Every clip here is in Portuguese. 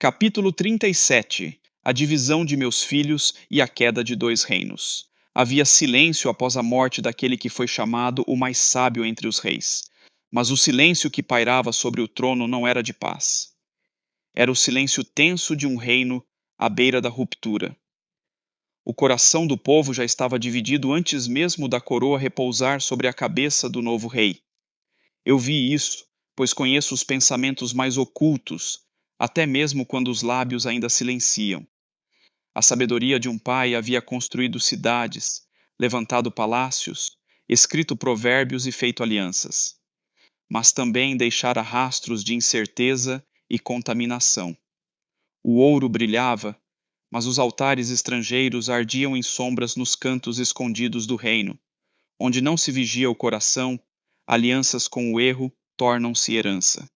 Capítulo 37. A divisão de meus filhos e a queda de dois reinos. Havia silêncio após a morte daquele que foi chamado o mais sábio entre os reis. Mas o silêncio que pairava sobre o trono não era de paz. Era o silêncio tenso de um reino à beira da ruptura. O coração do povo já estava dividido antes mesmo da coroa repousar sobre a cabeça do novo rei. Eu vi isso, pois conheço os pensamentos mais ocultos, até mesmo quando os lábios ainda silenciam. A sabedoria de um pai havia construído cidades, levantado palácios, escrito provérbios e feito alianças. Mas também deixara rastros de incerteza e contaminação. O ouro brilhava, mas os altares estrangeiros ardiam em sombras nos cantos escondidos do reino. Onde não se vigia o coração, alianças com o erro tornam-se herança.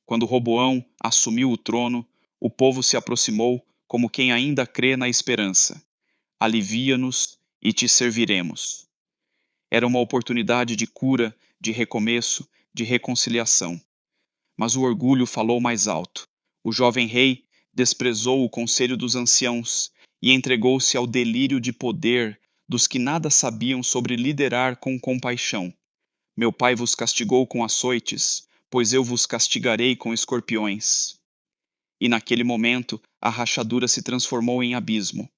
Quando Roboão assumiu o trono, o povo se aproximou como quem ainda crê na esperança. Alivia-nos e te serviremos. Era uma oportunidade de cura, de recomeço, de reconciliação. Mas o orgulho falou mais alto. O jovem rei desprezou o conselho dos anciãos e entregou-se ao delírio de poder dos que nada sabiam sobre liderar com compaixão. Meu pai vos castigou com açoites, pois eu vos castigarei com escorpiões. E naquele momento a rachadura se transformou em abismo.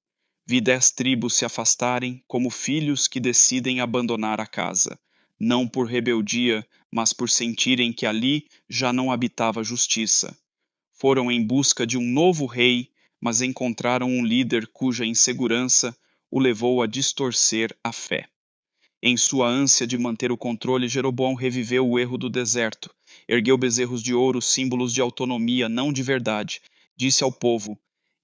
Vi 10 tribos se afastarem como filhos que decidem abandonar a casa, não por rebeldia, mas por sentirem que ali já não habitava justiça. Foram em busca de um novo rei, mas encontraram um líder cuja insegurança o levou a distorcer a fé. Em sua ânsia de manter o controle, Jeroboão reviveu o erro do deserto. Ergueu bezerros de ouro, símbolos de autonomia, não de verdade. Disse ao povo: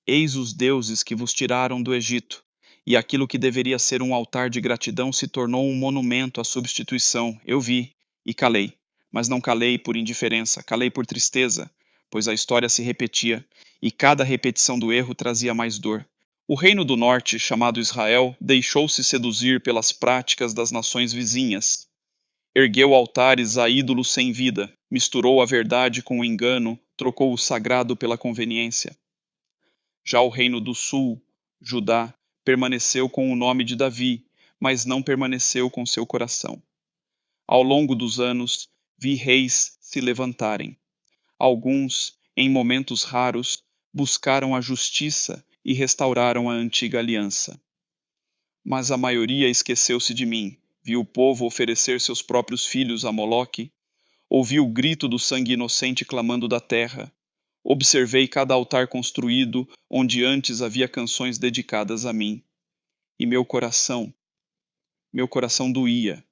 Eis os deuses que vos tiraram do Egito. E aquilo que deveria ser um altar de gratidão se tornou um monumento à substituição. Eu vi e calei. Mas não calei por indiferença, calei por tristeza, pois a história se repetia, e cada repetição do erro trazia mais dor. O reino do norte, chamado Israel, deixou-se seduzir pelas práticas das nações vizinhas. Ergueu altares a ídolos sem vida, misturou a verdade com o engano, trocou o sagrado pela conveniência. Já o reino do sul, Judá, permaneceu com o nome de Davi, mas não permaneceu com seu coração. Ao longo dos anos, vi reis se levantarem. Alguns, em momentos raros, buscaram a justiça e restauraram a antiga aliança. Mas a maioria esqueceu-se de mim, viu o povo oferecer seus próprios filhos a Moloque, ouvi o grito do sangue inocente clamando da terra, observei cada altar construído onde antes havia canções dedicadas a mim. E meu coração doía.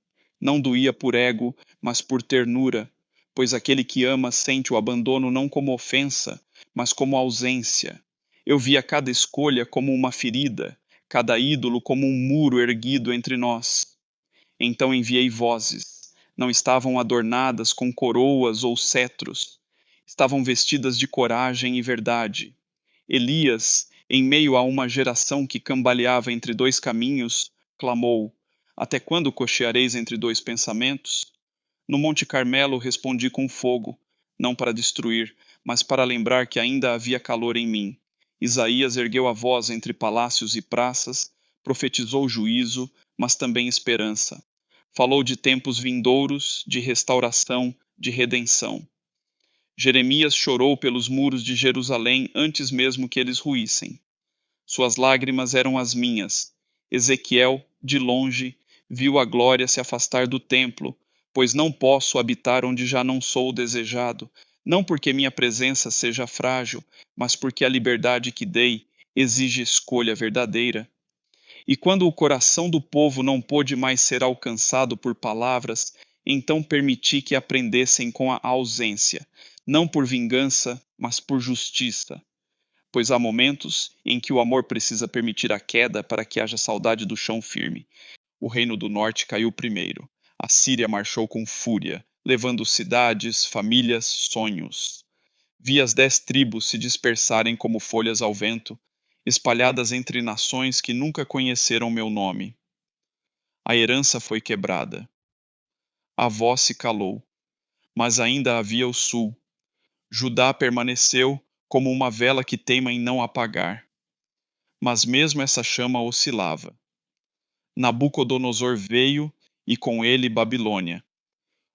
Não doía por ego, mas por ternura, pois aquele que ama sente o abandono não como ofensa, mas como ausência. Eu via cada escolha como uma ferida, cada ídolo como um muro erguido entre nós. Então enviei vozes. Não estavam adornadas com coroas ou cetros. Estavam vestidas de coragem e verdade. Elias, em meio a uma geração que cambaleava entre dois caminhos, clamou: Até quando cocheareis entre dois pensamentos? No Monte Carmelo respondi com fogo, não para destruir, mas para lembrar que ainda havia calor em mim. Isaías ergueu a voz entre palácios e praças, profetizou juízo, mas também esperança. Falou de tempos vindouros, de restauração, de redenção. Jeremias chorou pelos muros de Jerusalém antes mesmo que eles ruíssem. Suas lágrimas eram as minhas. Ezequiel, de longe, viu a glória se afastar do templo, pois não posso habitar onde já não sou desejado, não porque minha presença seja frágil, mas porque a liberdade que dei exige escolha verdadeira. E quando o coração do povo não pôde mais ser alcançado por palavras, então permiti que aprendessem com a ausência, não por vingança, mas por justiça. Pois há momentos em que o amor precisa permitir a queda para que haja saudade do chão firme. O reino do norte caiu primeiro. A Síria marchou com fúria, levando cidades, famílias, sonhos. Vi as 10 tribos se dispersarem como folhas ao vento, espalhadas entre nações que nunca conheceram meu nome. A herança foi quebrada. A voz se calou, mas ainda havia o sul. Judá permaneceu como uma vela que teima em não apagar. Mas mesmo essa chama oscilava. Nabucodonosor veio e com ele Babilônia.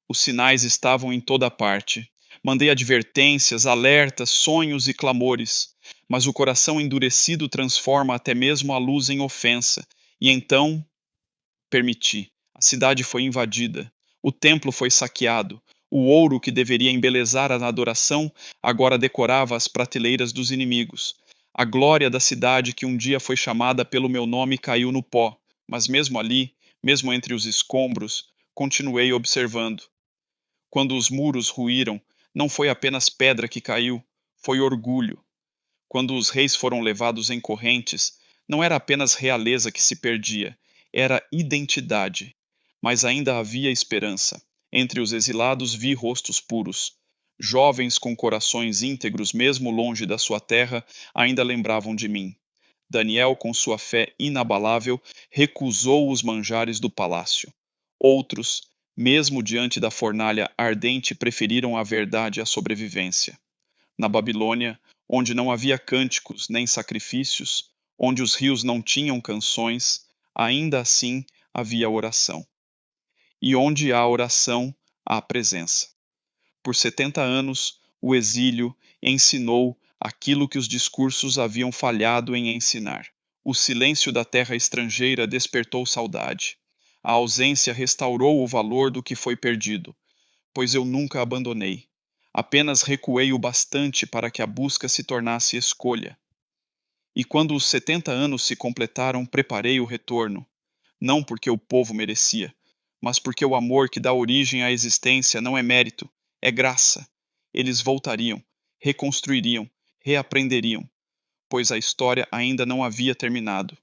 Os sinais estavam em toda parte. Mandei advertências, alertas, sonhos e clamores, mas o coração endurecido transforma até mesmo a luz em ofensa. E então permiti. A cidade foi invadida. O templo foi saqueado. O ouro que deveria embelezar a adoração agora decorava as prateleiras dos inimigos. A glória da cidade que um dia foi chamada pelo meu nome caiu no pó, mas mesmo ali, mesmo entre os escombros, continuei observando. Quando os muros ruíram, não foi apenas pedra que caiu, foi orgulho. Quando os reis foram levados em correntes, não era apenas realeza que se perdia, era identidade. Mas ainda havia esperança. Entre os exilados vi rostos puros. Jovens com corações íntegros, mesmo longe da sua terra, ainda lembravam de mim. Daniel, com sua fé inabalável, recusou os manjares do palácio. Outros, mesmo diante da fornalha ardente, preferiram a verdade à sobrevivência. Na Babilônia, onde não havia cânticos nem sacrifícios, onde os rios não tinham canções, ainda assim havia oração. E onde há oração, há presença. Por 70 anos, o exílio ensinou aquilo que os discursos haviam falhado em ensinar. O silêncio da terra estrangeira despertou saudade. A ausência restaurou o valor do que foi perdido, pois eu nunca abandonei. Apenas recuei o bastante para que a busca se tornasse escolha. E quando os 70 anos se completaram, preparei o retorno, não porque o povo merecia, mas porque o amor que dá origem à existência não é mérito, é graça. Eles voltariam, reconstruiriam, reaprenderiam, pois a história ainda não havia terminado.